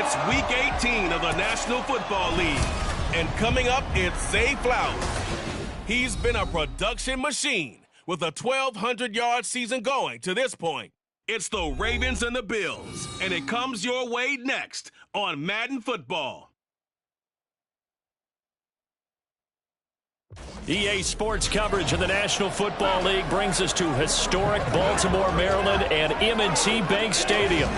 It's Week 18 of the National Football League. And coming up, it's Zay Flowers. He's been a production machine with a 1,200-yard season going to this point. It's the Ravens and the Bills, and it comes your way next on Madden Football. EA Sports coverage of the National Football League brings us to historic Baltimore, Maryland, and M&T Bank Stadium.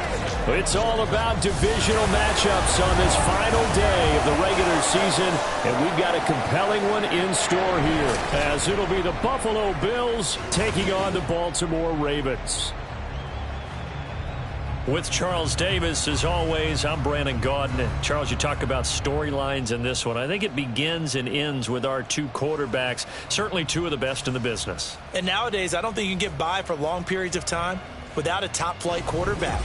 It's all about divisional matchups on this final day of the regular season, and we've got a compelling one in store here, as it'll be the Buffalo Bills taking on the Baltimore Ravens. With Charles Davis, as always, I'm Brandon Gaudin. And Charles, you talk about storylines in this one. I think it begins and ends with our two quarterbacks, certainly two of the best in the business. And nowadays, I don't think you can get by for long periods of time without a top-flight quarterback.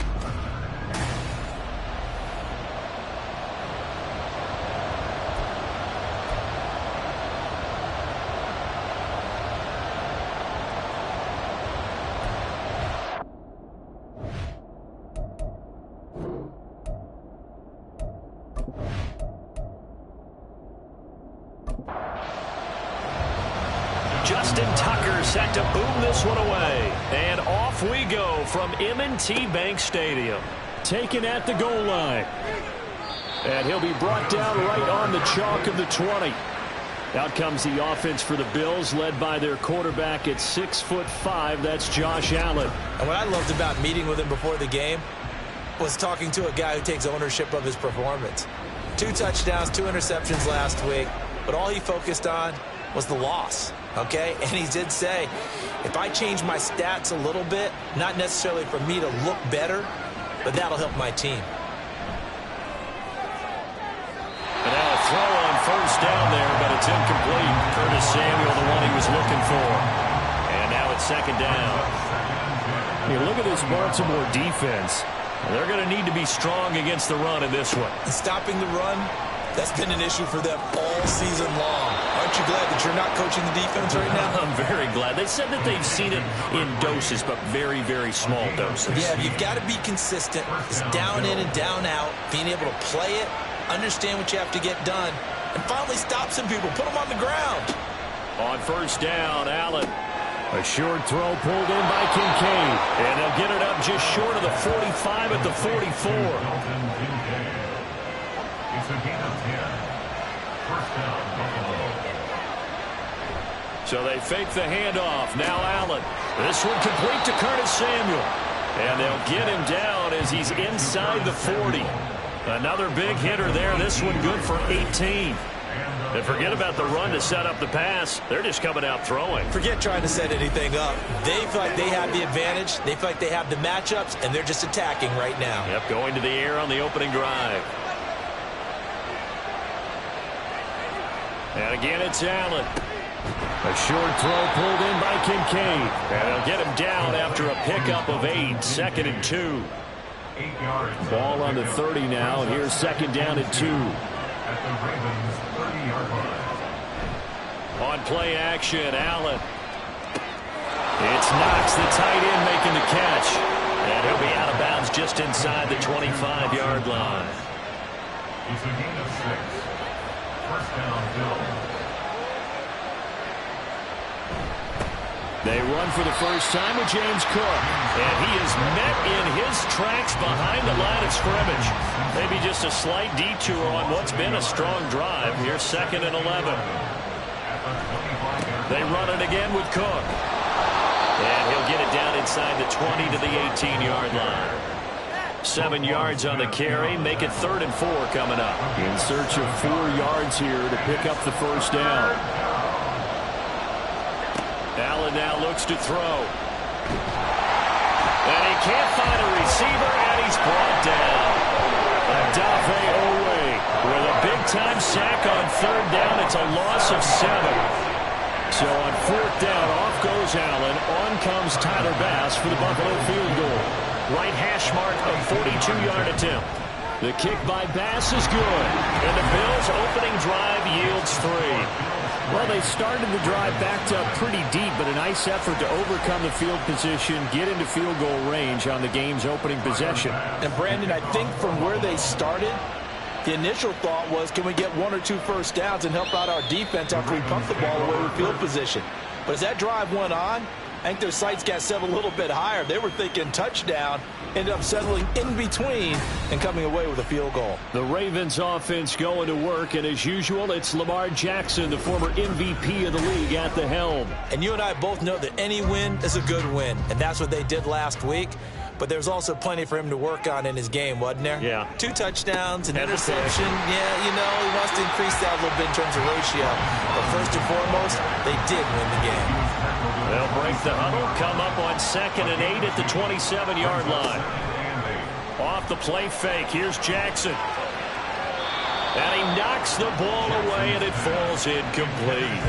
Set to boom this one away. And off we go from M&T Bank Stadium. Taken at the goal line. And he'll be brought down right on the chalk of the 20. Out comes the offense for the Bills, led by their quarterback at 6'5". That's Josh Allen. And what I loved about meeting with him before the game was talking to a guy who takes ownership of his performance. 2 touchdowns, 2 interceptions last week. But all he focused on was the loss. Okay, and he did say, if I change my stats a little bit, not necessarily for me to look better, but that'll help my team. And now a throw on first down there, but it's incomplete. Curtis Samuel, the one he was looking for. And now it's second down. You look at this Baltimore defense. They're going to need to be strong against the run in this one. And stopping the run, that's been an issue for them all season long. Aren't you glad that you're not coaching the defense right now? I'm very glad. They said that they've seen it in doses, but very, very small doses. Yeah, you've got to be consistent. It's down in and down out, being able to play it, understand what you have to get done, and finally stop some people, put them on the ground. On first down, Allen. A short throw pulled in by Kincaid. And they'll get it up just short of the 45 at the 44. So they fake the handoff. Now Allen. This one complete to Curtis Samuel. And they'll get him down as he's inside the 40. Another big hitter there. This one good for 18. And forget about the run to set up the pass. They're just coming out throwing. Forget trying to set anything up. They feel like they have the advantage. They feel like they have the matchups, and they're just attacking right now. Yep, going to the air on the opening drive. And again, it's Allen. A short throw pulled in by Kincaid. And they'll get him down after a pickup of 8. 2nd and 2. Ball on the 30 now. And here's 2nd down and 2. At the Ravens' 30-yard line. On play action, Allen. It's Knox, the tight end, making the catch. And he'll be out of bounds just inside the 25-yard line. It's a gain of 6. First down, Bills. They run for the first time with James Cook. And he is met in his tracks behind the line of scrimmage. Maybe just a slight detour on what's been a strong drive. Here's 2nd and 11. They run it again with Cook. And he'll get it down inside the 20 to the 18-yard line. 7 yards on the carry. Make it 3rd and 4 coming up. In search of 4 yards here to pick up the first down. Allen now looks to throw. And he can't find a receiver, and he's brought down. Adafe Owe with a big-time sack on 3rd down. It's a loss of 7. So on 4th down, off goes Allen. On comes Tyler Bass for the Buffalo field goal. Right hash mark of 42-yard attempt. The kick by Bass is good. And the Bills' opening drive yields 3. Well, Well, they started the drive backed up pretty deep, but a nice effort to overcome the field position, get into field goal range on the game's opening possession. And, Brandon, I think from where they started, the initial thought was, can we get 1 or 2 first downs and help out our defense after we pump the ball away with field position? But as that drive went on, I think their sights got set a little bit higher. They were thinking touchdown, ended up settling in between and coming away with a field goal. The Ravens offense going to work, and as usual, it's Lamar Jackson, the former MVP of the league, at the helm. And you and I both know that any win is a good win, and that's what they did last week. But there's also plenty for him to work on in his game, wasn't there? Yeah. 2 touchdowns, an interception. Yeah, you know, he wants to increase that a little bit in terms of ratio. But first and foremost, they did win the game. They'll break the huddle, come up on 2nd and 8 at the 27-yard line. Off the play fake, here's Jackson. And he knocks the ball away, and it falls incomplete.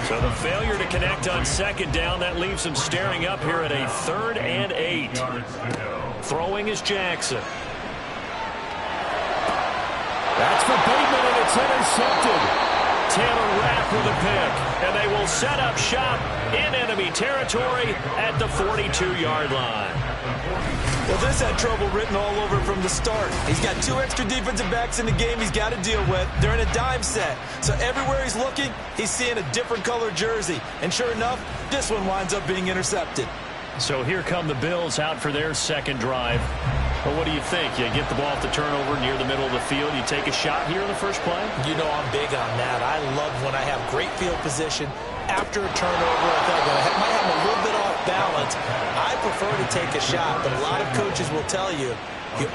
So the failure to connect on 2nd down, that leaves him staring up here at a 3rd and 8. Throwing is Jackson. That's for Bateman, and it's intercepted. Taylor Rapp with a pick, and they will set up shop in enemy territory at the 42-yard line. Well, this had trouble written all over from the start. He's got 2 extra defensive backs in the game he's got to deal with. They're in a dime set. So everywhere he's looking, he's seeing a different color jersey. And sure enough, this one winds up being intercepted. So here come the Bills out for their 2nd drive. Well, what do you think? You get the ball off the turnover near the middle of the field. You take a shot here in the first play? You know I'm big on that. I love when I have great field position after a turnover. I thought I might have a little bit off balance. I prefer to take a shot, but a lot of coaches will tell you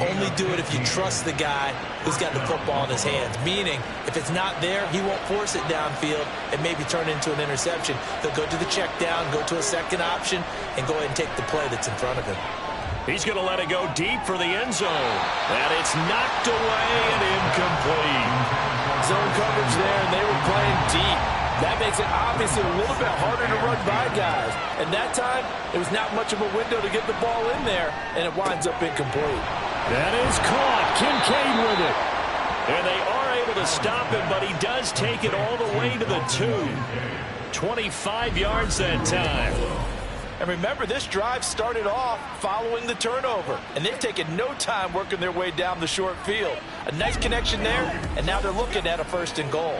only do it if you trust the guy who's got the football in his hands. Meaning, if it's not there, he won't force it downfield and maybe turn it into an interception. They'll go to the check down, go to a second option, and go ahead and take the play that's in front of him. He's going to let it go deep for the end zone. And it's knocked away and incomplete. Zone coverage there, and they were playing deep. That makes it obviously a little bit harder to run by guys. And that time, it was not much of a window to get the ball in there, and it winds up incomplete. That is caught. Kincaid with it. And they are able to stop him, but he does take it all the way to the 2. 25 yards that time. And remember, this drive started off following the turnover, and they've taken no time working their way down the short field. A nice connection there, and now they're looking at a 1st and goal.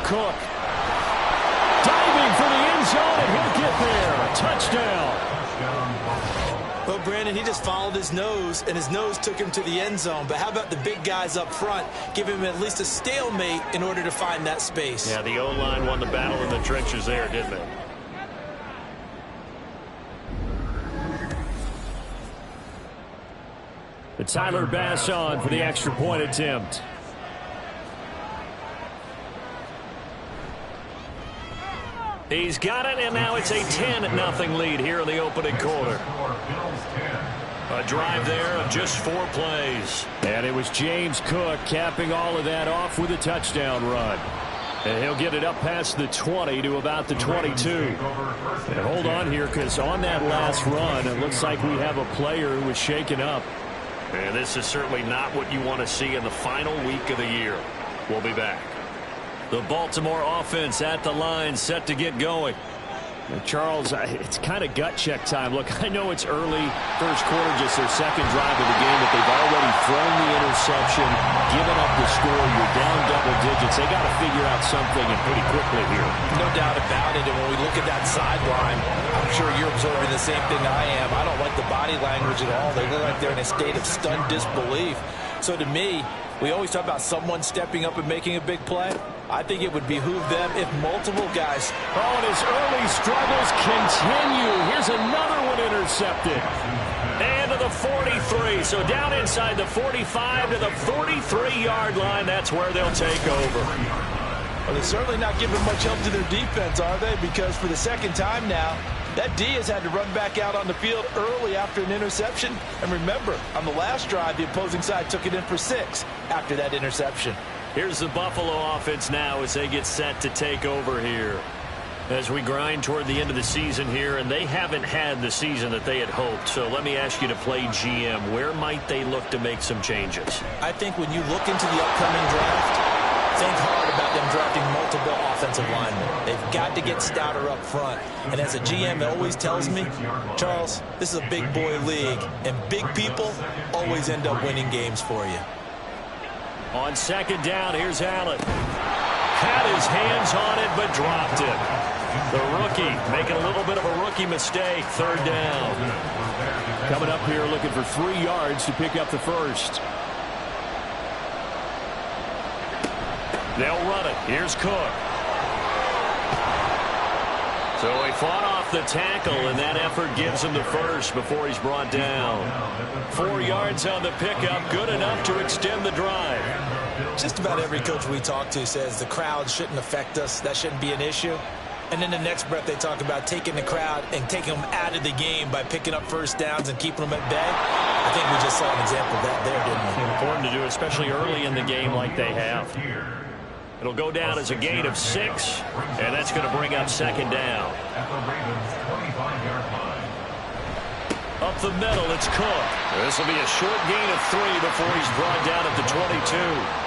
Cook. Diving for the end zone, and he'll get there. Touchdown. Well, Brandon, he just followed his nose, and his nose took him to the end zone. But how about the big guys up front? Give him at least a stalemate in order to find that space. Yeah, the O-line won the battle in the trenches there, didn't it? The Tyler Bass on for the extra point attempt. He's got it, and now it's a 10-0 lead here in the opening quarter. A drive there of just 4 plays. And it was James Cook capping all of that off with a touchdown run. And he'll get it up past the 20 to about the 22. And hold on here, because on that last run, it looks like we have a player who was shaken up. And this is certainly not what you want to see in the final week of the year. We'll be back. The Baltimore offense at the line, set to get going. Charles, it's kind of gut check time. Look, I know it's early, first quarter, just their 2nd drive of the game, but they've already thrown the interception, given up the score. You're down double digits. They got to figure out something, and pretty quickly here. No doubt about it. And when we look at that sideline, I'm sure you're observing the same thing I am. I don't like the body language at all. They look like they're in a state of stunned disbelief. So to me, we always talk about someone stepping up and making a big play. I think it would behoove them if multiple guys. Oh, and his early struggles continue. Here's another one intercepted. And to the 43. So down inside the 45 to the 43-yard line. That's where they'll take over. Well, they're certainly not giving much help to their defense, are they? Because for the 2nd time now, that D has had to run back out on the field early after an interception. And remember, on the last drive, the opposing side took it in for 6 after that interception. Here's the Buffalo offense now as they get set to take over here. As we grind toward the end of the season here, and they haven't had the season that they had hoped. So let me ask you to play GM. Where might they look to make some changes? I think when you look into the upcoming draft, think hard about them drafting multiple offensive linemen. They've got to get stouter up front. And as a GM, it always tells me, Charles, this is a big boy league, and big people always end up winning games for you. On second down, here's Allen. Had his hands on it, but dropped it. The rookie making a little bit of a rookie mistake. Third down. Coming up here looking for 3 yards to pick up the first. They'll run it. Here's Cook. So he fought off the tackle, and that effort gives him the first before he's brought down. 4 yards on the pickup, good enough to extend the drive. Just about every coach we talk to says the crowd shouldn't affect us. That shouldn't be an issue. And in the next breath, they talk about taking the crowd and taking them out of the game by picking up first downs and keeping them at bay. I think we just saw an example of that there, didn't we? Important to do, especially early in the game like they have. It'll go down as a gain of 6, and that's going to bring up second down. Up the middle, it's Cook. This will be a short gain of 3 before he's brought down at the 22.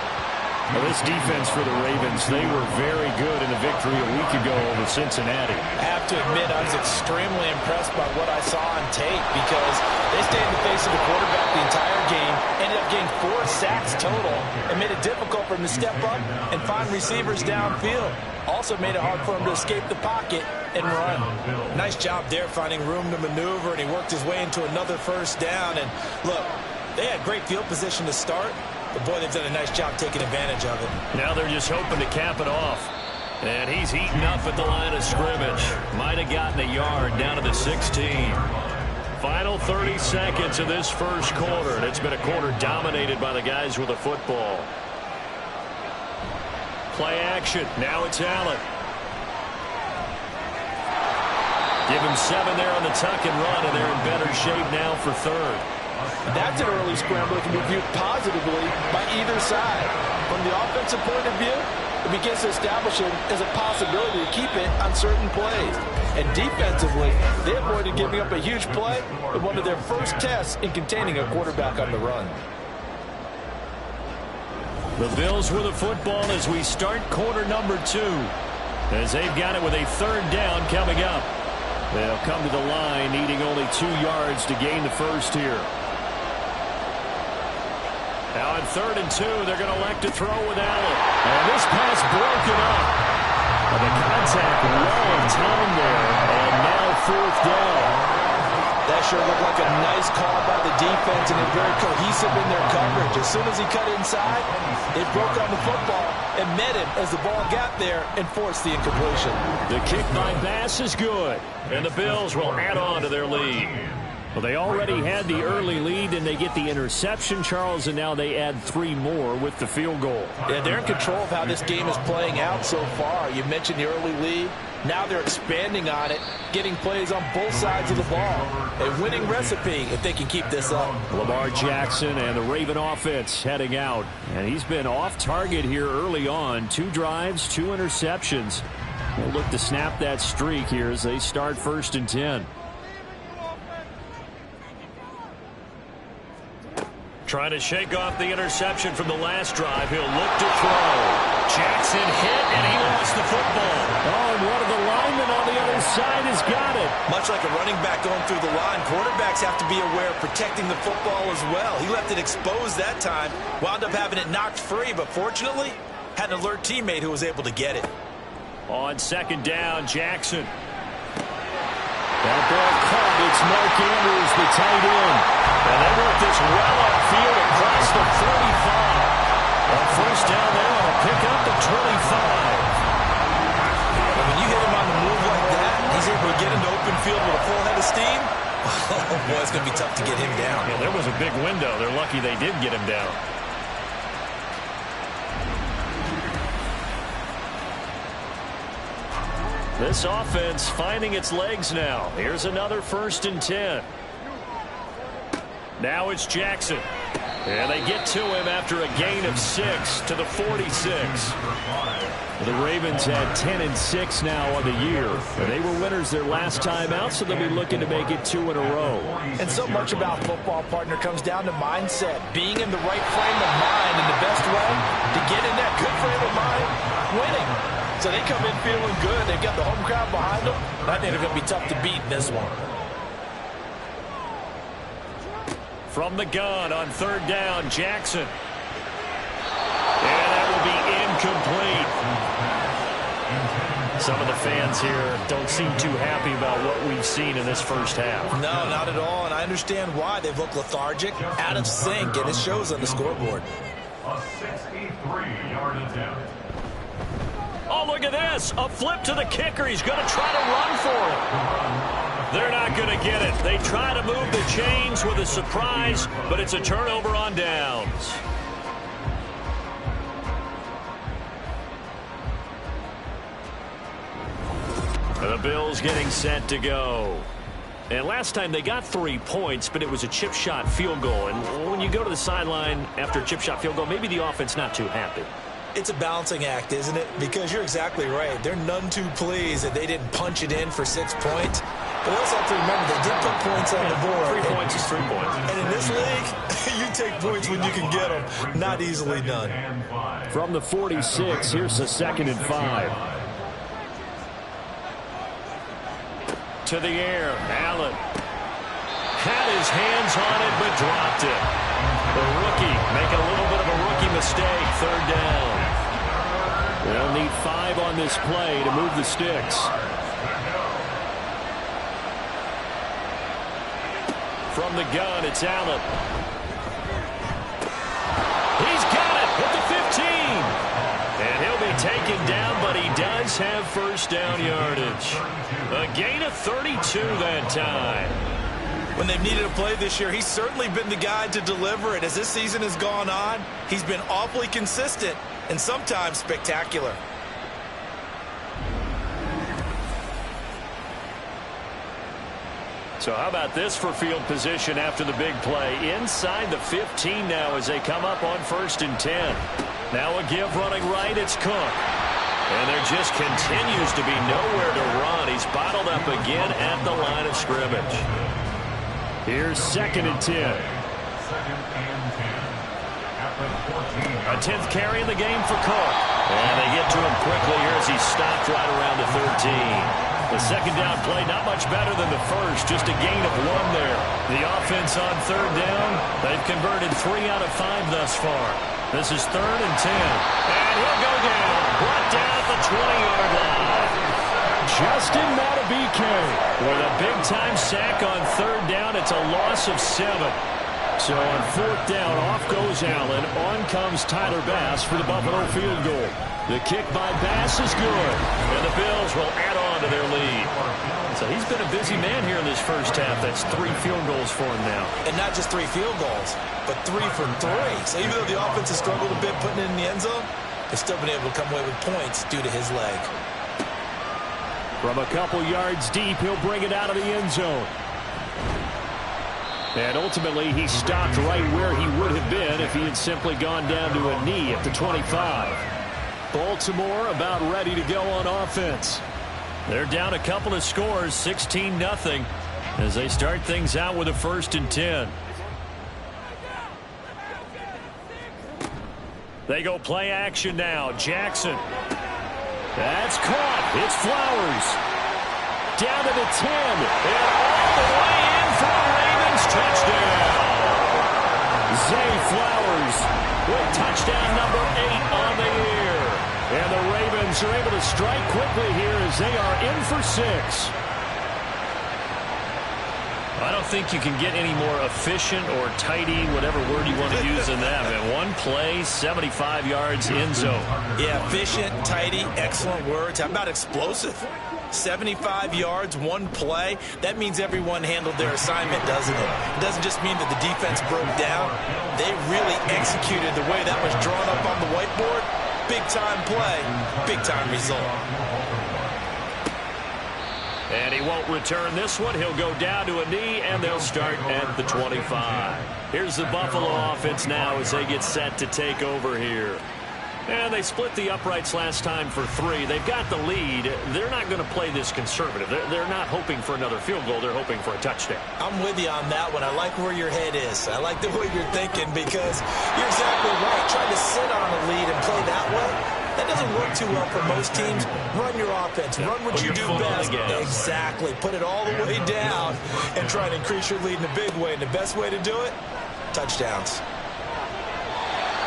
Well, this defense for the Ravens, they were very good in the victory a week ago over Cincinnati. I have to admit, I was extremely impressed by what I saw on tape because they stayed in the face of the quarterback the entire game, ended up getting 4 sacks total, and made it difficult for him to step up and find receivers downfield. Also made it hard for him to escape the pocket and run. Nice job there finding room to maneuver, and he worked his way into another first down. And look, they had great field position to start, but boy, they've done a nice job taking advantage of it. Now they're just hoping to cap it off. And he's heating up at the line of scrimmage. Might have gotten a yard down to the 16. Final 30 seconds of this first quarter, and it's been a quarter dominated by the guys with the football. Play action. Now it's Allen. Give him 7 there on the tuck and run, and they're in better shape now for third. That's an early scramble that can be viewed positively by either side. From the offensive point of view, it begins to establish it as a possibility to keep it on certain plays. And defensively, they avoided giving up a huge play in one of their first tests in containing a quarterback on the run. The Bills with the football as we start quarter number 2. As they've got it with a third down coming up. They'll come to the line needing only 2 yards to gain the first here. Now on 3rd and 2, they're going to elect to throw with Allen. And this pass broken up. And the contact well in time there. And now 4th down. That sure looked like a nice call by the defense, and they're very cohesive in their coverage. As soon as he cut inside, they broke on the football and met him as the ball got there and forced the incompletion. The kick by Bass is good, and the Bills will add on to their lead. Well, they already had the early lead, and they get the interception, Charles, and now they add 3 more with the field goal. Yeah, they're in control of how this game is playing out so far. You mentioned the early lead. Now they're expanding on it, getting plays on both sides of the ball. A winning recipe if they can keep this up. Lamar Jackson and the Raven offense heading out. And he's been off target here early on. 2 drives, 2 interceptions. They'll look to snap that streak here as they start 1st and 10. Trying to shake off the interception from the last drive. He'll look to throw. Jackson hit, and he lost the football. Oh, and one of the linemen on the other side has got it. Much like a running back going through the line, quarterbacks have to be aware of protecting the football as well. He left it exposed that time, wound up having it knocked free, but fortunately, had an alert teammate who was able to get it. On 2nd down, Jackson. That ball caught. It's Mark Andrews, the tight end. And they work this well upfield across the 45. On 1st down there on a pickup at 25. And when you hit him on the move like that, he's able to get into open field with a full head of steam. Oh, boy, it's going to be tough to get him down. Yeah, there was a big window. They're lucky they did get him down. This offense finding its legs now. Here's another 1st and 10. Now it's Jackson. And they get to him after a gain of 6 to the 46. The Ravens had 10-6 now on the year. They were winners their last time out, so they'll be looking to make it 2 in a row. And so much about football, partner, comes down to mindset. Being in the right frame of mind, and the best way to get in that good frame of mind, winning. So they come in feeling good. They've got the home crowd behind them. I think they're going to be tough to beat in this one. From the gun on 3rd down, Jackson. And that will be incomplete. Some of the fans here don't seem too happy about what we've seen in this first half. No, not at all, and I understand why. They've looked lethargic, out of sync, and it shows on the scoreboard. A 63-yard attempt. Oh, look at this. A flip to the kicker. He's going to try to run for it. They're not going to get it. They try to move the chains with a surprise, but it's a turnover on downs. The Bills getting set to go. And last time they got 3 points, but it was a chip shot field goal. And when you go to the sideline after a chip shot field goal, maybe the offense not too happy. It's a balancing act, isn't it? Because you're exactly right. They're none too pleased that they didn't punch it in for 6 points. But they also have to remember they did put points on the board. 3 points is 3 points. And in this league, you take points when you can get them. Not easily done. From the 46, here's the 2nd and 5. To the air, Allen had his hands on it but dropped it. The rookie making a little bit of a rookie mistake. 3rd down. They'll need 5 on this play to move the sticks. From the gun, it's Allen. He's got it at the 15. And he'll be taken down, but he does have 1st down yardage. A gain of 32 that time. When they've needed a play this year, he's certainly been the guy to deliver it. As this season has gone on, he's been awfully consistent and sometimes spectacular. So how about this for field position after the big play? Inside the 15 now as they come up on 1st and 10. Now a give running right, it's Cook. And there just continues to be nowhere to run. He's bottled up again at the line of scrimmage. Here's 2nd and 10. A 10th carry in the game for Cook. And they get to him quickly here as he's stopped right around the 13. The 2nd down play, not much better than the first, just a gain of 1 there. The offense on 3rd down, they've converted 3 out of 5 thus far. This is 3rd and 10. And he'll go down, brought down at the 20-yard line. Justin Madubuike with a big-time sack on 3rd down. It's a loss of 7. So on 4th down, off goes Allen. On comes Tyler Bass for the Buffalo field goal. The kick by Bass is good. And the Bills will add on to their lead. So he's been a busy man here in this first half. That's 3 field goals for him now. And not just 3 field goals, but 3 from 3. So even though the offense has struggled a bit putting it in the end zone, they've still been able to come away with points due to his leg. From a couple yards deep, he'll bring it out of the end zone. And ultimately, he stopped right where he would have been if he had simply gone down to a knee at the 25. Baltimore about ready to go on offense. They're down a couple of scores, 16-0, as they start things out with a 1st and 10. They go play action now. Jackson. That's caught. It's Flowers. Down to the 10. And all the way in for the Ravens. Touchdown. Zay Flowers with touchdown number 8 on the year. And the Ravens are able to strike quickly here as they are in for 6. I don't think you can get any more efficient or tidy, whatever word you want to use in that. Man, 1 play, 75 yards, end zone. Yeah, efficient, tidy, excellent words. How about explosive? 75 yards, 1 play. That means everyone handled their assignment, doesn't it? It doesn't just mean that the defense broke down. They really executed the way that was drawn up on the whiteboard. Big-time play, big-time result. And he won't return this one. He'll go down to a knee, and they'll start at the 25. Here's the Buffalo offense now as they get set to take over here. And they split the uprights last time for 3. They've got the lead. They're not going to play this conservative. They're not hoping for another field goal. They're hoping for a touchdown. I'm with you on that one. I like where your head is. I like the way you're thinking because you're exactly right. Trying to sit on a lead and play that way, that doesn't work too well for most teams. Run your offense. Run what you do best. Exactly. Put it all the way down and try to increase your lead in a big way. And the best way to do it, touchdowns.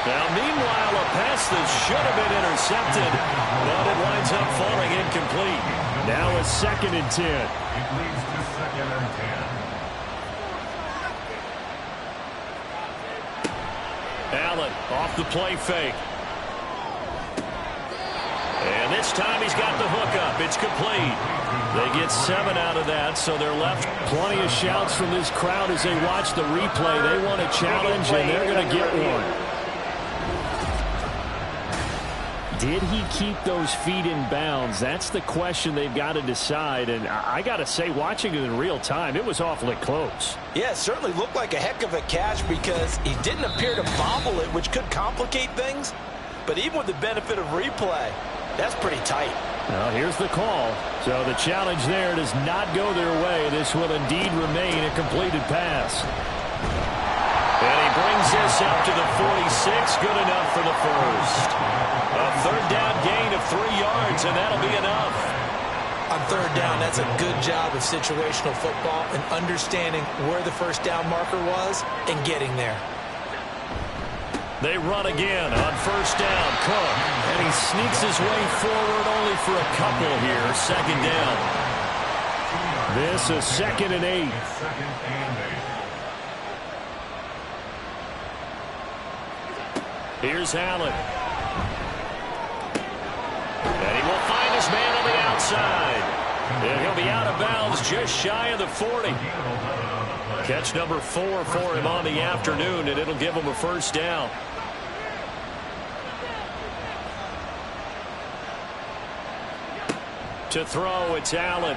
Now, meanwhile, a pass that should have been intercepted, but it winds up falling incomplete. Now a 2nd and 10. It leads to 2nd and 10. Allen off the play fake. And this time he's got the hook up. It's complete. They get 7 out of that, so they're left. Plenty of shouts from this crowd as they watch the replay. They want a challenge, and they're going to get one. Did he keep those feet in bounds? That's the question they've got to decide. And I got to say, watching it in real time, it was awfully close. Yeah, it certainly looked like a heck of a catch because he didn't appear to bobble it, which could complicate things. But even with the benefit of replay, that's pretty tight. Well, here's the call. So the challenge there does not go their way. This will indeed remain a completed pass. And he brings this up to the 46. Good enough for the first. A 3rd down gain of 3 yards, and that'll be enough. On 3rd down, that's a good job of situational football and understanding where the 1st down marker was and getting there. They run again on 1st down. Cook, and he sneaks his way forward only for a couple here. 2nd down. This is 2nd and 8. 2nd and 8. Here's Allen. And he will find his man on the outside. And he'll be out of bounds just shy of the 40. Catch number 4 for him on the afternoon, and it'll give him a 1st down. To throw, it's Allen.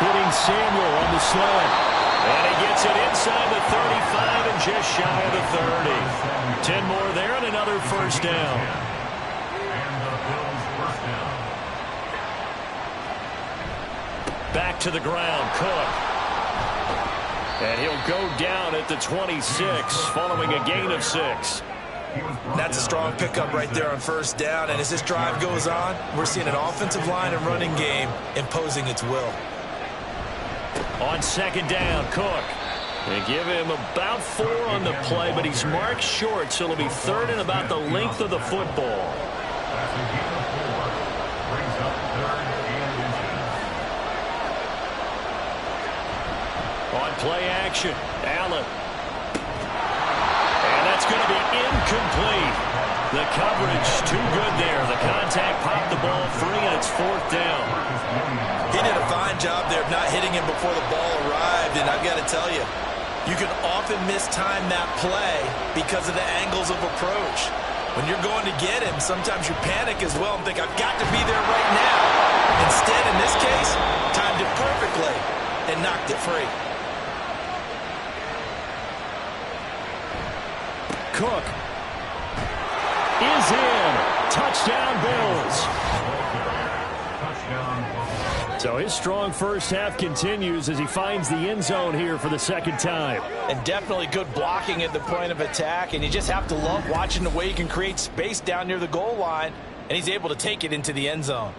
Hitting Samuel on the slant. And he gets it inside the 35 and just shy of the 30. 10 more there and another 1st down. And the Bills' 1st down. Back to the ground, Cook. And he'll go down at the 26 following a gain of 6. That's a strong pickup right there on 1st down. And as this drive goes on, we're seeing an offensive line and running game imposing its will. On 2nd down, Cook. They give him about 4 on the play, but he's marked short, so it'll be 3rd and about the length of the football. That's a gain of 4. Brings up 3rd and inches. On play action, Allen. And that's going to be incomplete. The coverage too good there. The contact popped the ball free, and it's 4th down. He did a fine job there of not hitting him before the ball arrived, and I've got to tell you, you can often mistime that play because of the angles of approach. When you're going to get him, sometimes you panic as well and think, I've got to be there right now. Instead, in this case, timed it perfectly and knocked it free. Cook is in. Touchdown, Bills. So his strong 1st half continues as he finds the end zone here for the 2nd time. And definitely good blocking at the point of attack, and you just have to love watching the way he can create space down near the goal line, and he's able to take it into the end zone.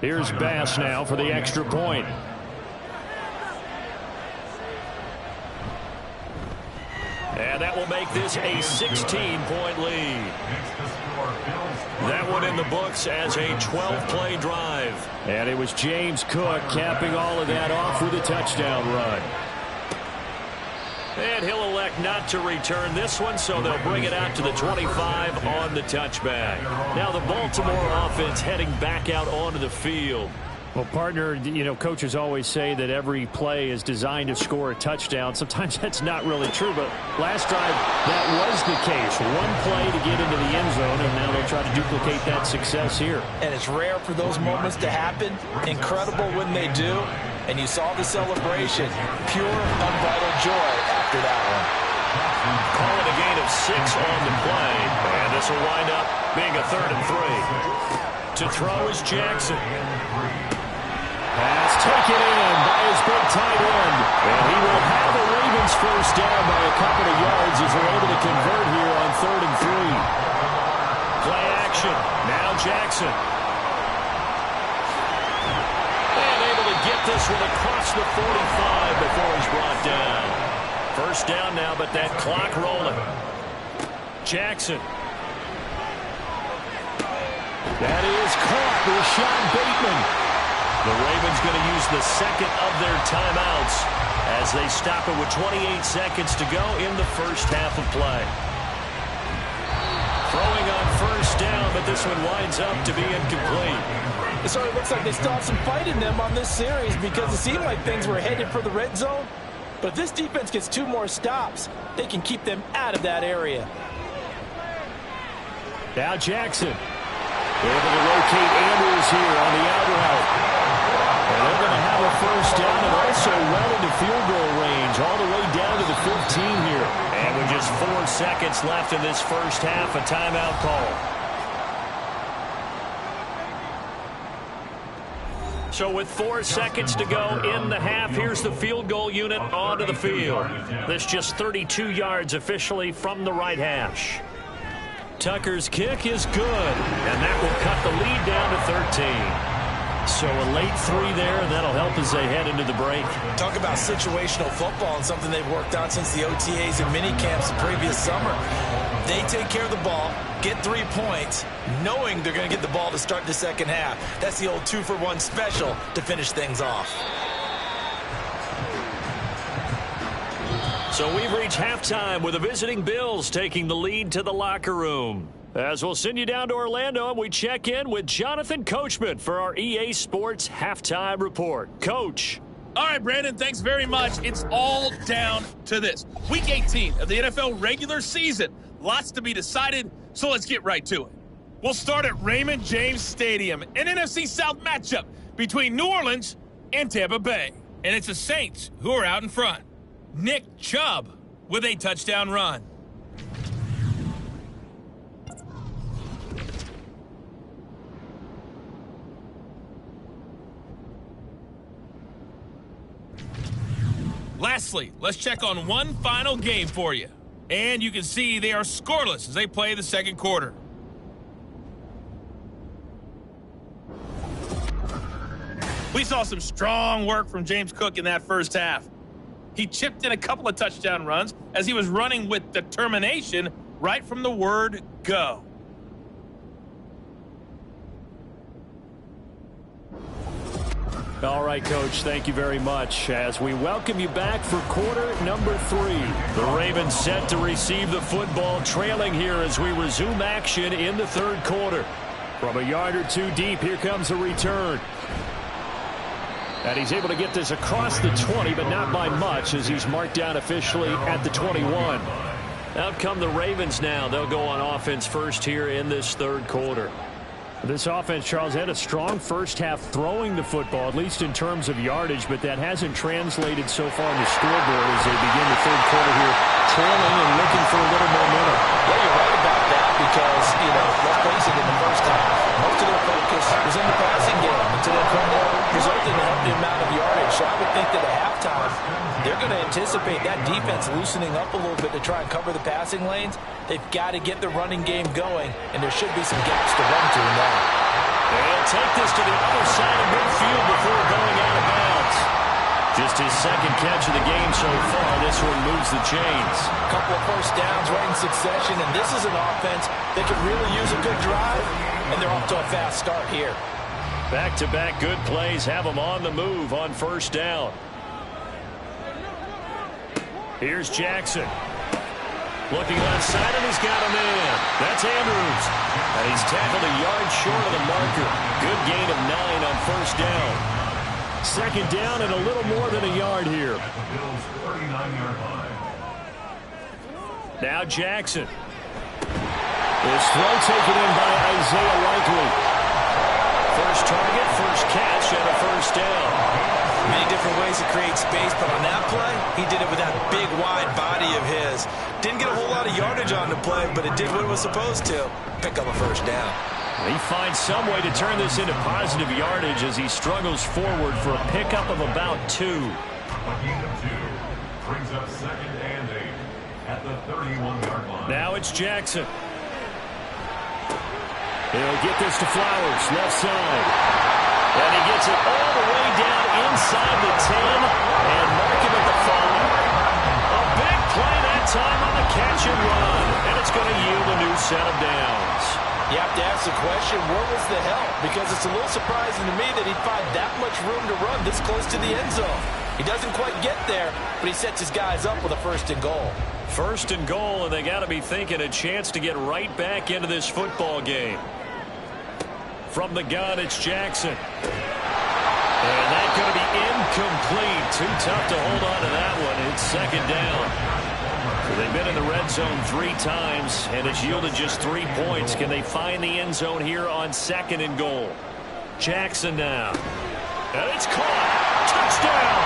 Here's Bass now for the extra point. And that will make this a 16-point lead. That one in the books as a 12-play drive. And it was James Cook capping all of that off with a touchdown run. And he'll elect not to return this one, so they'll bring it out to the 25 on the touchback. Now the Baltimore offense heading back out onto the field. Well, partner, coaches always say that every play is designed to score a touchdown. Sometimes that's not really true, but last drive, that was the case. One play to get into the end zone, and now they'll try to duplicate that success here. And it's rare for those moments to happen. Incredible when they do. And you saw the celebration. Pure, unbridled joy after that one. Call it a gain of 6 on the play, and this will wind up being a 3rd and 3. To throw is Jackson. Pass taken in by his big tight end. And he will have the Ravens first down by a couple of yards as they're able to convert here on 3rd and 3. Play action. Now Jackson. And able to get this one across the 45 before he's brought down. First down now, but that clock rolling. Jackson. That is caught. Rashad Bateman. The Ravens going to use the second of their timeouts as they stop it with 28 seconds to go in the first half of play. Throwing on first down, but this one winds up to be incomplete. It sort of looks like they still have some fight in them on this series because it seemed like things were headed for the red zone. But if this defense gets 2 more stops, they can keep them out of that area. Now Jackson. Able to locate Andrews here on the out route. And they're going to have a first down and also well into field goal range all the way down to the 15 here. And with just 4 seconds left in this first half, a timeout call. So with 4 seconds to go in the half, here's the field goal unit onto the field. This just 32 yards officially from the right hash. Tucker's kick is good, and that will cut the lead down to 13. So a late 3 there, and that'll help as they head into the break. Talk about situational football and something they've worked on since the OTAs and mini camps the previous summer. They take care of the ball, get 3 points, knowing they're going to get the ball to start the second half. That's the old 2-for-1 special to finish things off. So we've reached halftime with the visiting Bills taking the lead to the locker room. As we'll send you down to Orlando, and we check in with Jonathan Coachman for our EA Sports Halftime Report. Coach. All right, Brandon, thanks very much. It's all down to this. Week 18 of the NFL regular season. Lots to be decided, so let's get right to it. We'll start at Raymond James Stadium, an NFC South matchup between New Orleans and Tampa Bay. And it's the Saints who are out in front. Nick Chubb with a touchdown run. Lastly, let's check on one final game for you. And you can see they are scoreless as they play the second quarter. We saw some strong work from James Cook in that first half. He chipped in a couple of touchdown runs as he was running with determination right from the word go. All right, Coach, thank you very much as we welcome you back for quarter number 3. The Ravens set to receive the football, trailing here as we resume action in the third quarter. From a yard or 2 deep, here comes a return. And he's able to get this across the 20, but not by much as he's marked down officially at the 21. Out come the Ravens now. They'll go on offense first here in this third quarter. This offense, Charles, had a strong first half throwing the football, at least in terms of yardage, but that hasn't translated so far on the scoreboard as they begin the third quarter here, trailing and looking for a little momentum. Yeah, you're right about that because, let's face it, in the first half, most of their focus was in the passing game until they come more resulting in a healthy amount of yardage. So I would think that at halftime, they're going to anticipate that defense loosening up a little bit to try and cover the passing lanes. They've got to get the running game going, and there should be some gaps to run to now. They'll take this to the other side of midfield before going out of bounds. Just his second catch of the game so far. This one moves the chains. A couple of first downs right in succession, and this is an offense that could really use a good drive, and they're off to a fast start here. Back-to-back good plays have them on the move on first down. Here's Jackson. Looking left side, and he's got him in. That's Andrews. And he's tackled a yard short of the marker. Good gain of 9 on first down. Second down and a little more than a yard here. At the Bills' 39-yard line. Now Jackson. This throw taken in by Isaiah Likely. First target, first catch, and a first down. Many different ways to create space, but on that play, he did it with that big, wide body of his. Didn't get a whole lot of yardage on the play, but it did what it was supposed to. Pick up a first down. He finds some way to turn this into positive yardage as he struggles forward for a pickup of about 2. A gain of 2 brings up 2nd and 8 at the 31-yard line. Now it's Jackson. He'll get this to Flowers, left side. And he gets it all the way down inside the 10 and mark him at the 5. A big play that time on the catch and run. And it's going to yield a new set of downs. You have to ask the question, where was the help? Because it's a little surprising to me that he'd find that much room to run this close to the end zone. He doesn't quite get there, but he sets his guys up with a 1st and goal. 1st and goal, and they got to be thinking a chance to get right back into this football game. From the gun, it's Jackson. And that's going to be incomplete. Too tough to hold on to that one. It's 2nd down. So they've been in the red zone 3 times, and it's yielded just 3 points. Can they find the end zone here on 2nd and goal? Jackson now. And it's caught. Touchdown.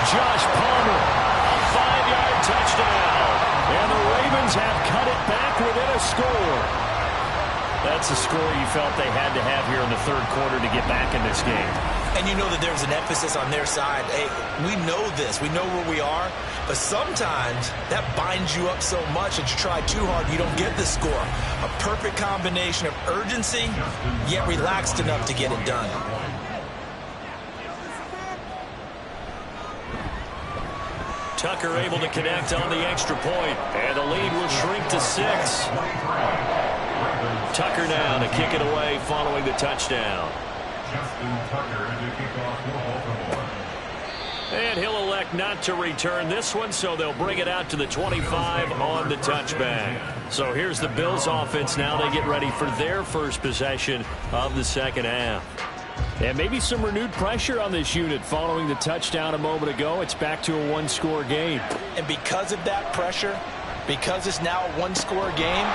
Josh Palmer. A 5-yard touchdown. And the Ravens have cut it back within a score. That's a score you felt they had to have here in the 3rd quarter to get back in this game. And you know that there's an emphasis on their side. Hey, we know this. We know where we are. But sometimes that binds you up so much that you try too hard, you don't get the score. A perfect combination of urgency, yet relaxed enough to get it done. Tucker able to connect on the extra point. And the lead will shrink to 6. Tucker now to kick it away following the touchdown. Justin Tucker to kick off for Baltimore. And he'll elect not to return this one, so they'll bring it out to the 25 on the touchback. So here's the Bills offense now. They get ready for their first possession of the 2nd half. And maybe some renewed pressure on this unit following the touchdown a moment ago. It's back to a 1-score game. And because of that pressure, because it's now a 1-score game,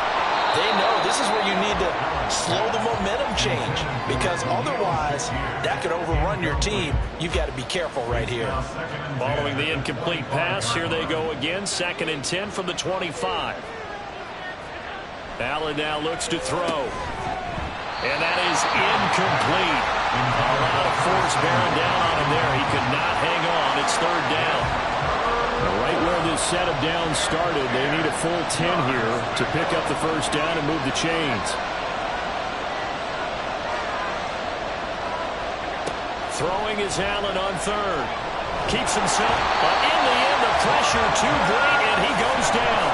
they know this is where you need to slow the momentum change, because otherwise that could overrun your team. You've got to be careful right here. Following the incomplete pass, here they go again. 2nd and 10 from the 25. Allen now looks to throw. And that is incomplete. A lot of force bearing down on him there. He could not hang on. It's 3rd down. Right where this set of downs started, they need a full 10 here to pick up the first down and move the chains. Throwing is Allen on 3rd. Keeps himself, but in the end, the pressure too great, and he goes down.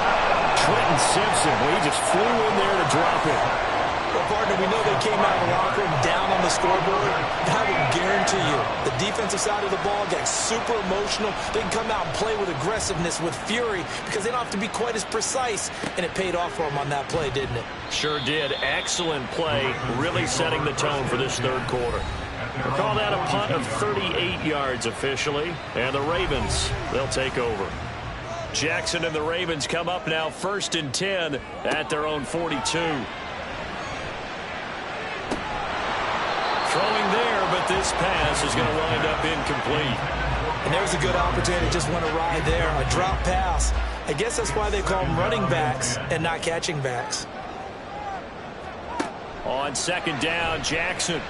Trenton Simpson, well, he just flew in there to drop it. Well, partner, we know they came out of the locker room down on the scoreboard. I will guarantee you, the defensive side of the ball gets super emotional. They can come out and play with aggressiveness, with fury, because they don't have to be quite as precise. And it paid off for them on that play, didn't it? Sure did. Excellent play, really setting the tone for this 3rd quarter. We'll call that a punt of 38 yards officially. And the Ravens, they'll take over. Jackson and the Ravens come up now 1st and 10 at their own 42. Throwing there, but this pass is going to wind up incomplete. And there's a good opportunity. Just went a ride there. A drop pass. I guess that's why they call them running backs and not catching backs. On 2nd down, Jackson.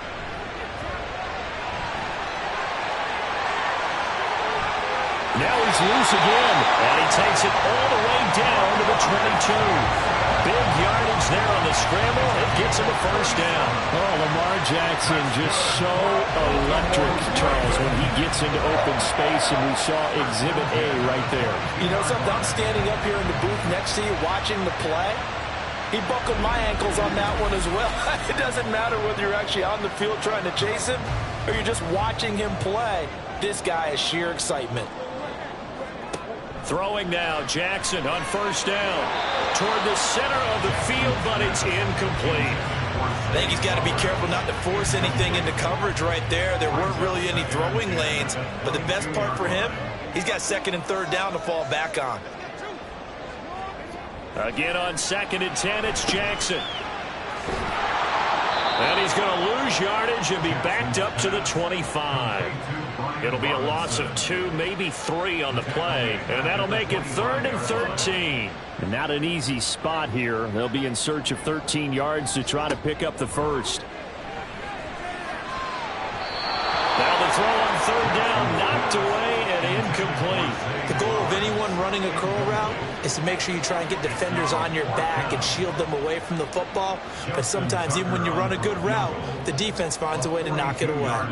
Now he's loose again, and he takes it all the way down to the 22. Big yardage there on the scramble. It gets him a first down. Oh, Lamar Jackson just so electric, Charles, when he gets into open space, and we saw Exhibit A right there. You know something? I'm standing up here in the booth next to you watching the play. He buckled my ankles on that one as well. It doesn't matter whether you're actually on the field trying to chase him or you're just watching him play. This guy is sheer excitement. Throwing now, Jackson on 1st down. Toward the center of the field, but it's incomplete. I think he's got to be careful not to force anything into coverage right there. There weren't really any throwing lanes, but the best part for him, he's got 2nd and 3rd down to fall back on. Again on 2nd and 10, it's Jackson. And he's going to lose yardage and be backed up to the 25. It'll be a loss of 2, maybe 3 on the play, and that'll make it 3rd and 13. And not an easy spot here. They'll be in search of 13 yards to try to pick up the first. Now the throw on 3rd down, knocked away and incomplete. The goal of anyone running a curl route is to make sure you try and get defenders on your back and shield them away from the football. But sometimes even when you run a good route, the defense finds a way to knock it away.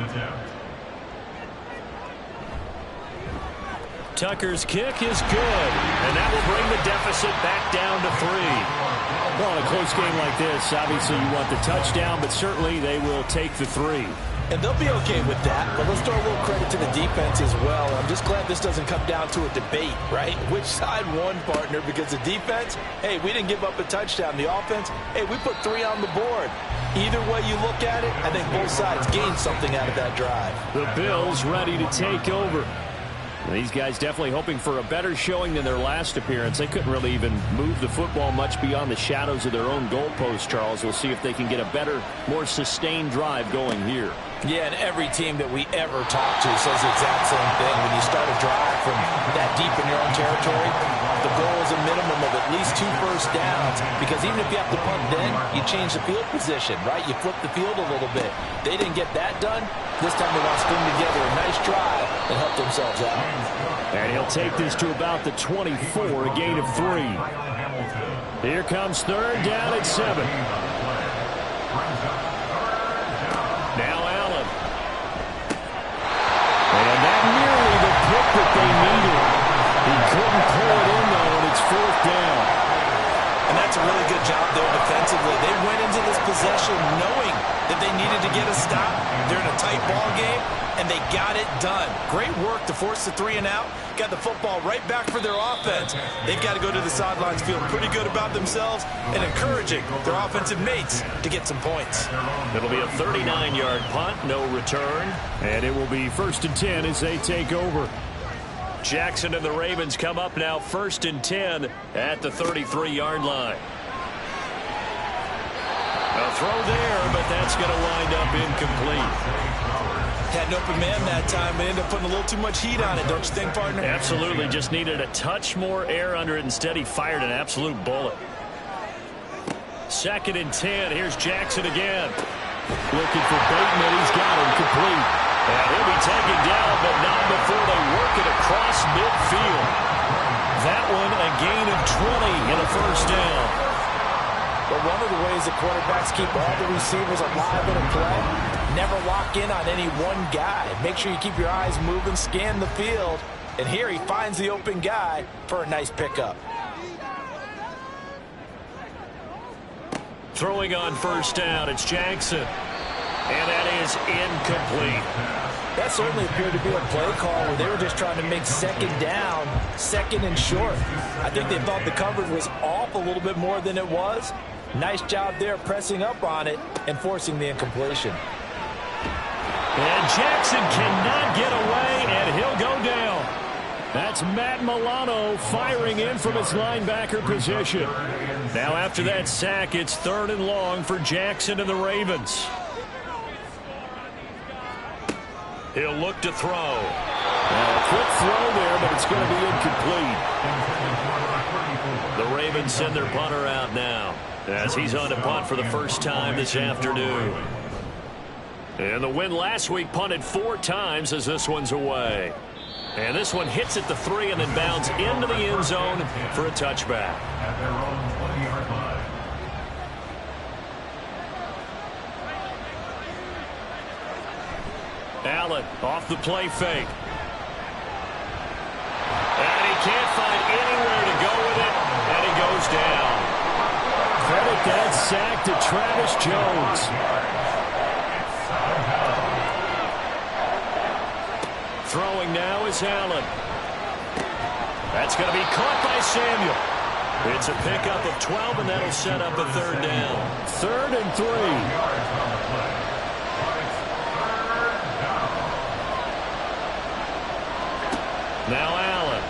Tucker's kick is good, and that will bring the deficit back down to 3. Well, in a close game like this, obviously you want the touchdown, but certainly they will take the 3. And they'll be okay with that, but let's throw a little credit to the defense as well. I'm just glad this doesn't come down to a debate, right? Which side won, partner? Because the defense, hey, we didn't give up a touchdown. The offense, hey, we put 3 on the board. Either way you look at it, I think both sides gained something out of that drive. The Bills ready to take over. These guys definitely hoping for a better showing than their last appearance. They couldn't really even move the football much beyond the shadows of their own goalpost, Charles. We'll see if they can get a better, more sustained drive going here. Yeah, and every team that we ever talk to says the exact same thing. When you start a drive from that deep in your own territory, the goal is a minimum of at least 2 first downs, because even if you have to punt then, you change the field position, right? You flip the field a little bit. They didn't get that done. This time they want to string together a nice drive and help themselves out. And he'll take this to about the 24, a gain of 3. Here comes 3rd down at 7. Now Allen. And that nearly the pick that they needed. He couldn't pull it in, though, and it's 4th down. And that's a really good job there defensively. They went into this possession knowing that they needed to get a stop. They're in a tight ball game, and they got it done. Great work to force the 3 and out. Got the football right back for their offense. They've got to go to the sidelines feeling pretty good about themselves and encouraging their offensive mates to get some points. It'll be a 39-yard punt, no return. And it will be 1st and 10 as they take over. Jackson and the Ravens come up now 1st and 10 at the 33-yard line. A throw there, but that's going to wind up incomplete. Had an open man that time, but ended up putting a little too much heat on it, don't you think, partner? Absolutely. Just needed a touch more air under it. Instead, he fired an absolute bullet. 2nd and 10. Here's Jackson again. Looking for Bateman. He's got him complete. And he'll be taken down, but not before they work it across midfield. That one, a gain of 20 and a 1st down. But one of the ways the quarterbacks keep all the receivers alive in a play, never lock in on any one guy. Make sure you keep your eyes moving, scan the field. And here he finds the open guy for a nice pickup. Throwing on 1st down, it's Jackson. And that is incomplete. That certainly appeared to be a play call where they were just trying to make 2nd down, 2nd and short. I think they thought the coverage was off a little bit more than it was. Nice job there pressing up on it and forcing the incompletion. And Jackson cannot get away, and he'll go down. That's Matt Milano firing in from his linebacker position. Now after that sack, it's 3rd and long for Jackson and the Ravens. He'll look to throw. A quick throw there, but it's going to be incomplete. The Ravens send their punter out now as he's on to punt for the first time this afternoon. And the win last week punted 4 times as this one's away. And this one hits at the 3 and then bounds into the end zone for a touchback. Allen off the play fake. And he can't find anywhere to go with it, and he goes down. Credit that sack to Travis Jones. Throwing now is Allen. That's going to be caught by Samuel. It's a pickup of 12, and that'll set up a third down. 3rd and 3. Now Allen.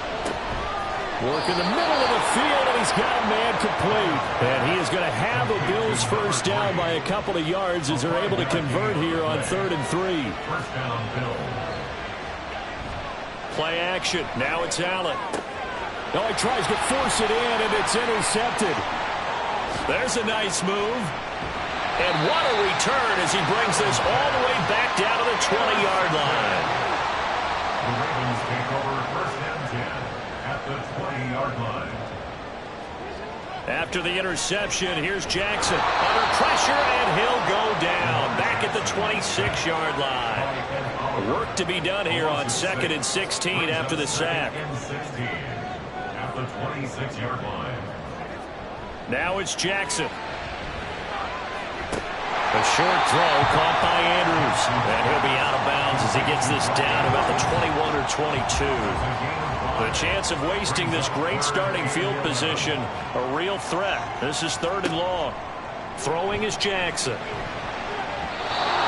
Work in the middle of the field, and he's got a man complete. And he is going to have a Bills first down by a couple of yards as they're able to convert here on 3rd and 3. First down, Bills. Play action. Now it's Allen. Oh, he tries to force it in, and it's intercepted. There's a nice move. And what a return as he brings this all the way back down to the 20-yard line. The Ravens take over 1st and 10 at the 20-yard line. After the interception, here's Jackson under pressure, and he'll go down back at the 26-yard line. Work to be done here on 2nd and 16 after the sack. 2nd and 16 at the 26-yard line. Now it's Jackson. A short throw caught by Andrews. And he'll be out of bounds as he gets this down about the 21 or 22. The chance of wasting this great starting field position, a real threat. This is 3rd and long. Throwing is Jackson.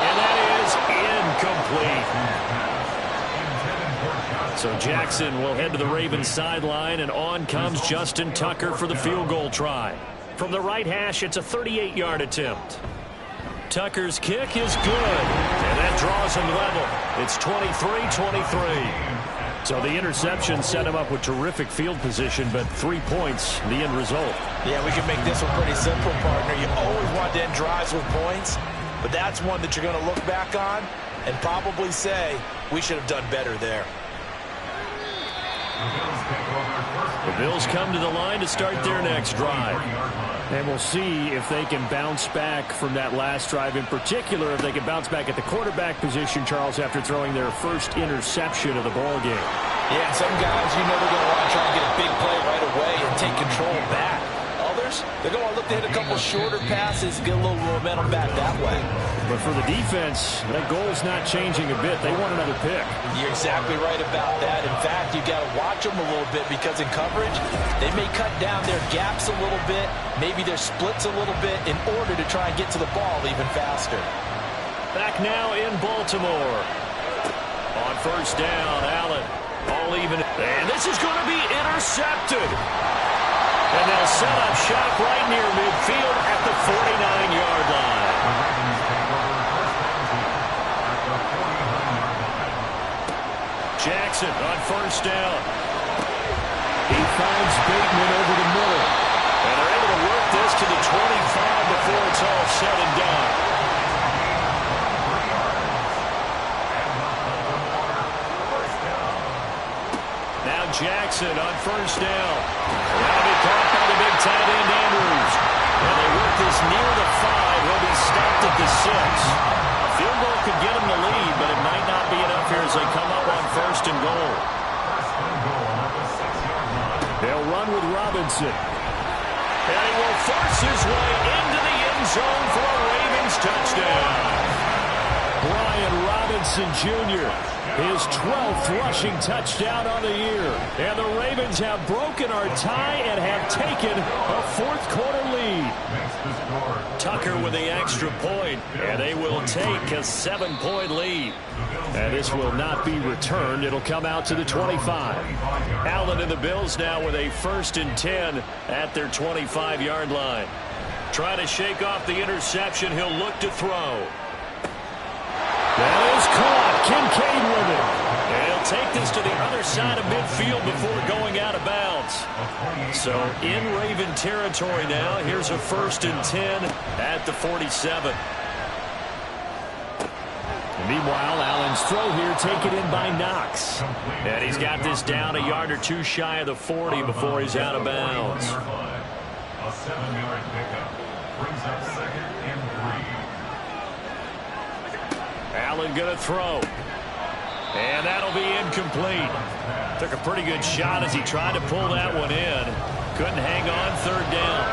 And that is incomplete. So Jackson will head to the Ravens sideline, and on comes Justin Tucker for the field goal try. From the right hash, it's a 38-yard attempt. Tucker's kick is good, and that draws him level. It's 23-23. So the interception set him up with terrific field position, but 3 points, the end result. Yeah, we can make this one pretty simple, partner. You always want to end drives with points, but that's one that you're going to look back on and probably say, we should have done better there. The Bills come to the line to start their next drive. And we'll see if they can bounce back from that last drive, in particular if they can bounce back at the quarterback position, Charles, after throwing their first interception of the ball game. Yeah, and some guys, you know, they're going to want to try and get a big play right away and take control back. Others, they're going to look to hit a couple shorter passes, get a little momentum back that way. But for the defense, that goal's not changing a bit. They want another pick. You're exactly right about that. In fact, you've got to watch them a little bit because in coverage, they may cut down their gaps a little bit, maybe their splits a little bit in order to try and get to the ball even faster. Back now in Baltimore. On first down, Allen. All even. And this is going to be intercepted. And they'll set up shop right near midfield at the 49-yard line. Jackson on first down. He finds Bateman over the middle. And they're able to work this to the 25 before it's all said and done. Now Jackson on first down. That'll be caught by the big tight end Andrews. And they work this near the 5. He'll be stopped at the 6. Field goal could get him the lead, but it might not be enough here as they come up on first and goal. They'll run with Robinson. And he will force his way into the end zone for a Ravens touchdown. Brian Robinson Jr., his 12th rushing touchdown on the year. And the Ravens have broken our tie and have taken a fourth-quarter lead. Tucker with the extra point, and they will take a 7-point lead. And this will not be returned. It'll come out to the 25. Allen and the Bills now with a 1st and 10 at their 25-yard line. Trying to shake off the interception. He'll look to throw. That is caught. Kincaid with it. And he'll take this to the other side of midfield before going out of bounds. So in Raven territory now. Here's a 1st and 10 at the 47. Meanwhile, Allen's throw here taken in by Knox. And he's got this down a yard or two shy of the 40 before he's out of bounds. A 7-yard pickup brings up 2nd and 3. Allen going to throw. And that'll be incomplete. Took a pretty good shot as he tried to pull that one in. Couldn't hang on 3rd down.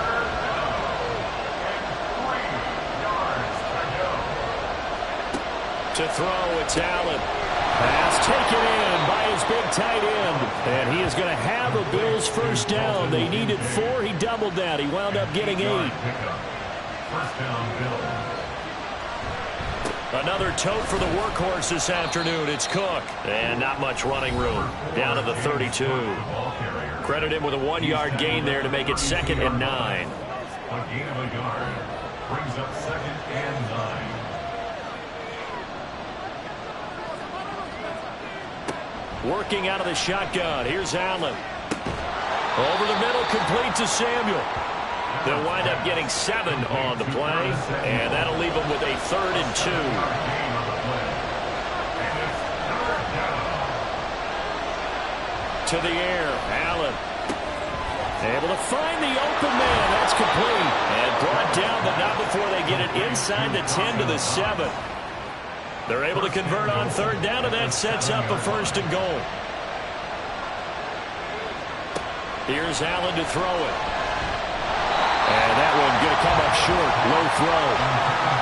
To throw, it's Allen. Pass taken in by his big tight end. And he is going to have a Bills first down. They needed 4. He doubled that. He wound up getting 8. First down, Bills. Another tote for the workhorse this afternoon. It's Cook. And not much running room. Down to the 32. Credit him with a 1-yard gain there to make it 2nd and 9. A gain of a yard brings up 2nd and 9. Working out of the shotgun. Here's Allen. Over the middle, complete to Samuel. They'll wind up getting 7 on the play, and that'll leave them with a 3rd and 2. To the air, Allen. Able to find the open man. That's complete. And brought down, but not before they get it inside the 10 to the 7. They're able to convert on 3rd down, and that sets up a 1st and goal. Here's Allen to throw it. And that one going to come up short. Low throw.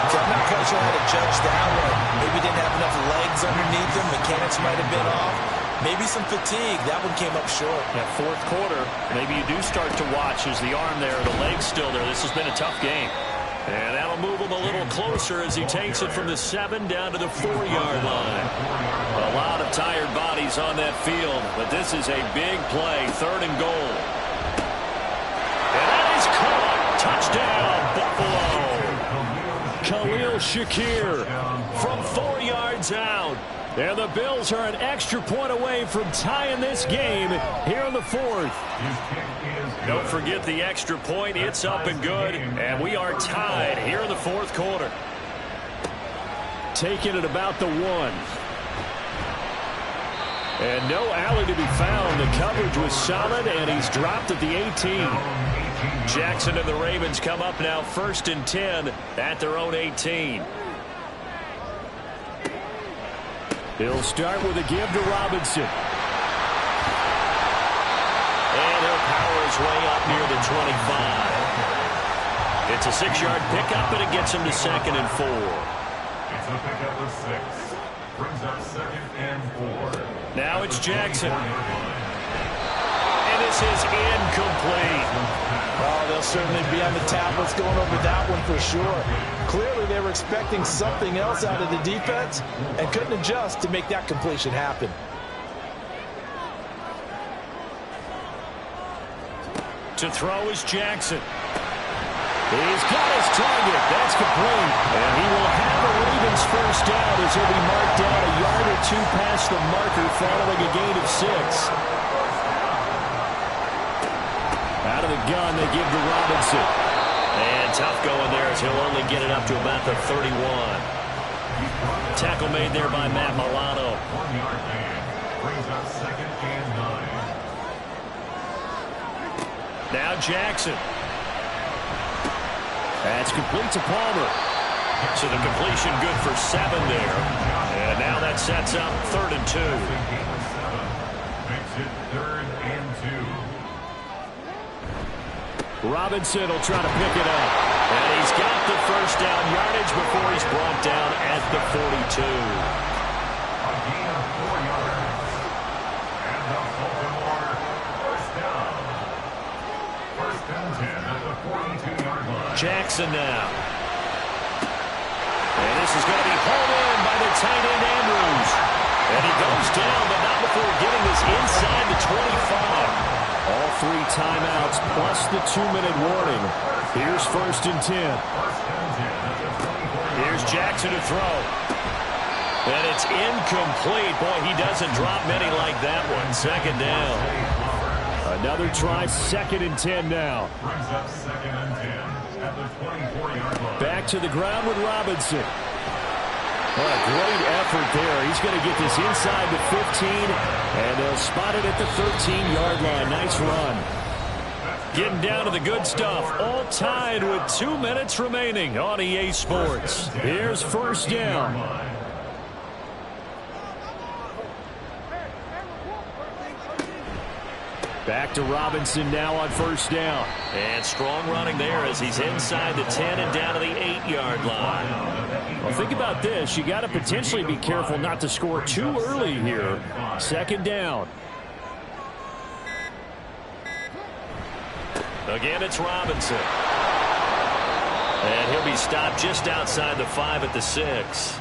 So I'm not quite sure how to judge that one. Maybe didn't have enough legs underneath him. Mechanics might have been off. Maybe some fatigue. That one came up short. That 4th quarter, maybe you do start to watch as the arm there, the leg's still there. This has been a tough game. And that'll move him a little closer as he takes it from the 7 down to the 4-yard line. A lot of tired bodies on that field, but this is a big play, 3rd and goal. And that is caught. Touchdown, Buffalo. Khalil Shakir from 4 yards out. And the Bills are an extra point away from tying this game here in the 4th. Don't forget the extra point. It's up and good. And we are tied here in the 4th quarter. Taking it about the 1. And no alley to be found. The coverage was solid, and he's dropped at the 18. Jackson and the Ravens come up now 1st and 10 at their own 18. He'll start with a give to Robinson. And he'll power his way up near the 25. It's a 6-yard pickup, and it gets him to 2nd and 4. It's a pickup of 6. Brings up 2nd and 4. Now it's Jackson. And this is incomplete. Oh, they'll certainly be on the tablets going over that one for sure. Clearly, they were expecting something else out of the defense and couldn't adjust to make that completion happen. To throw is Jackson. He's got his target. That's complete. And he will have a Ravens first down as he'll be marked down a yard or 2 past the marker following a gain of 6. Out of the gun, they give to Robinson. And tough going there as he'll only get it up to about the 31. Tackle made there by Matt Milano. 1-yard gain. Brings up 2nd and 9. Now Jackson. That's complete to Palmer. So the completion good for 7 there. And now that sets up 3rd and 2. Makes it 3rd and 2. Robinson will try to pick it up. And he's got the first down yardage before he's brought down at the 42. A gain of 4 yards. And the Baltimore first down. 1st and 10 at the 42-yard line. Jackson now. And this is going to be hauled in by the tight end Andrews. And he goes down, but not before getting this inside the 25. All 3 timeouts plus the 2-minute warning. Here's 1st and 10. Here's Jackson to throw. And it's incomplete. Boy, he doesn't drop many like that one. 2nd down. Another try, 2nd and 10 now. Brings up 2nd and 10 at the 24-yard line. Back to the ground with Robinson. What a great effort there. He's going to get this inside the 15, and they'll spot it at the 13-yard line. Nice run. Getting down to the good stuff. All tied with 2 minutes remaining on EA Sports. Here's 1st down. Back to Robinson now on first down. And strong running there as he's inside the 10 and down to the 8-yard line. Well, think about this. You got to potentially be careful not to score too early here. Second down. Again, it's Robinson. And he'll be stopped just outside the 5 at the 6.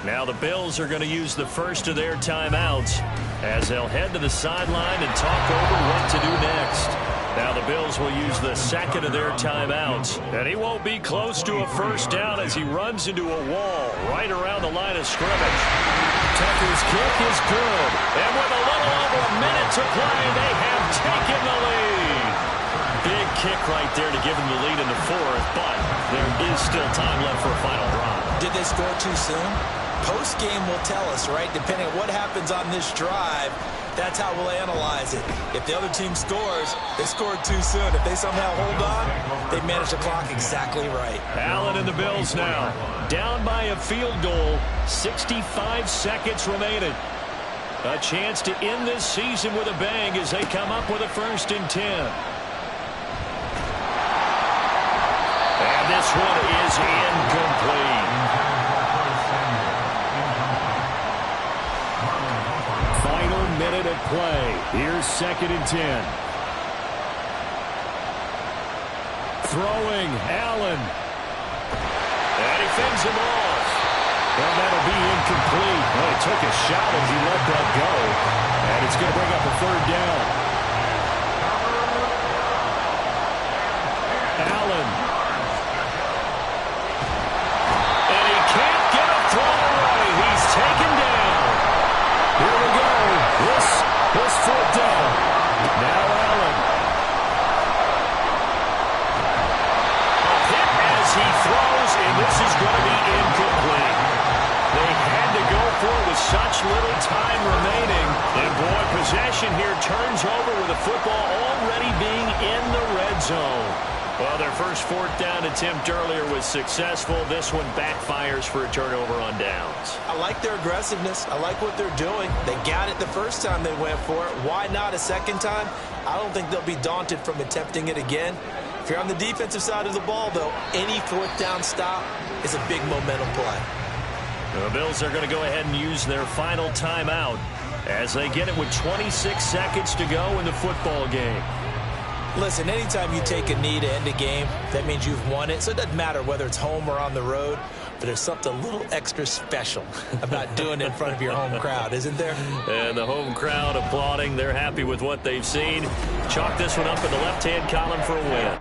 Now the Bills are going to use the first of their timeouts as they'll head to the sideline and talk over what to do next. Now the Bills will use the second of their timeouts. And he won't be close to a first down as he runs into a wall right around the line of scrimmage. Tucker's kick is good. And with a little over a minute to play, they have taken the lead. Big kick right there to give them the lead in the fourth, but there is still time left for a final drive. Did they score too soon? Post-game will tell us, right? Depending on what happens on this drive, that's how we'll analyze it. If the other team scores, they scored too soon. If they somehow hold on, they manage the clock exactly right. Allen and the Bills now down by a field goal, 65 seconds remaining. A chance to end this season with a bang as they come up with a 1st and 10. And this one is incomplete. Final minute of play. Here's 2nd and 10. Throwing, Allen. And he fends him off. Well, that'll be incomplete. Well, he took a shot as he let that go. And it's going to bring up a 3rd down. Allen. And he can't get a throw away. He's taken down. Here we go. This 4th down. Now Allen. A hit as he throws, and this is going to be incomplete. They had to go for it with such little time remaining. And boy, possession here turns over with the football already being in the red zone. Well, their first 4th down attempt earlier was successful. This one backfires for a turnover on downs. I like their aggressiveness. I like what they're doing. They got it the first time they went for it. Why not a second time? I don't think they'll be daunted from attempting it again. If you're on the defensive side of the ball, though, any 4th down stop is a big momentum play. The Bills are going to go ahead and use their final timeout as they get it with 26 seconds to go in the football game. Listen, anytime you take a knee to end a game, that means you've won it. So it doesn't matter whether it's home or on the road, but there's something a little extra special about doing it in front of your home crowd, isn't there? And the home crowd applauding. They're happy with what they've seen. Chalk this one up in the left-hand column for a win.